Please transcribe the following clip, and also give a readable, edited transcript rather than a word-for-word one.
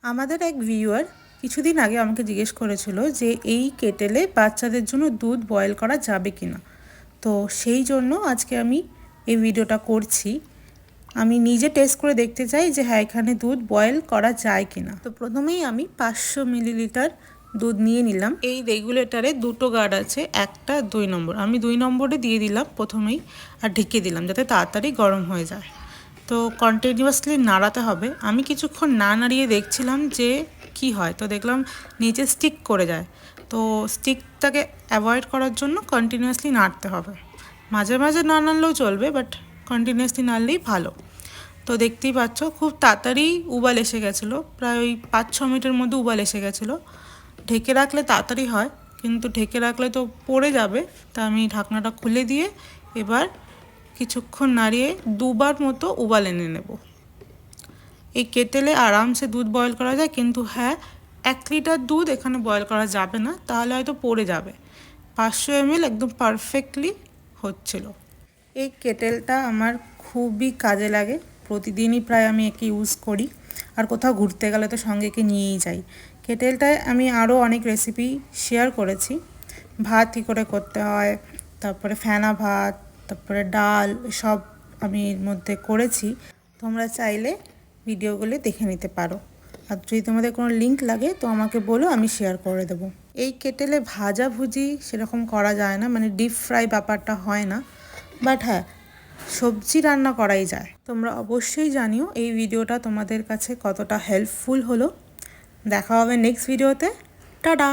আমাদের এক ভিউয়ার কিছুদিন আগে আমাকে জিজ্ঞেস করেছিল যে এই কেটেলে বাচ্চাদের জন্য দুধ বয়েল করা যাবে কি না। তো সেই জন্য আজকে আমি এই ভিডিওটা করছি। আমি নিজে টেস্ট করে দেখতে চাই যে হ্যাঁ এখানে দুধ বয়েল করা যায় কি না। তো প্রথমেই আমি 500 মিলিলিটার দুধ নিয়ে নিলাম। এই রেগুলেটরে দুটো গার্ড আছে, 1 আর 2 নম্বর। আমি 2 নম্বরে দিয়ে দিলাম প্রথমেই আর ঢেকে দিলাম যাতে তাড়াতাড়ি গরম হয়ে যায়। তো কন্টিনিউয়াসলি নাড়াতে হবে। আমি কিছুক্ষণ না নাড়িয়ে দেখছিলাম যে কি হয়, তো দেখলাম নিচে স্টিক করে যায়। তো স্টিকটাকে অ্যাভয়েড করার জন্য কন্টিনিউয়াসলি নাড়তে হবে। মাঝে মাঝে না নাড়লেও চলবে, বাট কন্টিনিউয়াসলি নাড়লেই ভালো। তো দেখতেই পাচ্ছ খুব তাড়াতাড়ি উবাল এসে গেছিলো, প্রায় ওই 5-6 মিনিটের মধ্যে উবাল এসে গেছিলো। ঢেকে রাখলে তাড়াতাড়ি হয়, কিন্তু ঢেকে রাখলে তো পড়ে যাবে। তা আমি ঢাকনাটা খুলে দিয়ে এবার কিছুক্ষণ নাড়িয়ে 2বার মতো উবাল এনে নেব। এই কেটেলে আরামসে দুধ বয়েল করা যায়, কিন্তু হ্যাঁ 1 লিটার দুধ এখানে বয়েল করা যাবে না, তাহলে হয়তো পড়ে যাবে। 500 ml একদম পারফেক্টলি হচ্ছিল। এই কেটেলটা আমার খুবই কাজে লাগে, প্রতিদিনই প্রায় আমি একে ইউজ করি। আর কোথাও ঘুরতে গেলে তো সঙ্গে একে নিয়েই যাই। কেটেলটায় আমি আরও অনেক রেসিপি শেয়ার করেছি, ভাত কী করে করতে হয়, তারপরে ফেনা ভাত, তারপরে ডাল, সব আমি এর মধ্যে করেছি। তোমরা চাইলে ভিডিওগুলি দেখে নিতে পারো। আর যদি তোমাদের কোনো লিঙ্ক লাগে তো আমাকে বলো, আমি শেয়ার করে দেবো। এই কেটেলে ভাজাভুজি সেরকম করা যায় না, মানে ডিপ ফ্রাই ব্যাপারটা হয় না, বাট হ্যাঁ সবজি রান্না করাই যায়। তোমরা অবশ্যই জানিও এই ভিডিওটা তোমাদের কাছে কতটা হেল্পফুল হলো। দেখা হবে নেক্সট ভিডিওতে। টাটা।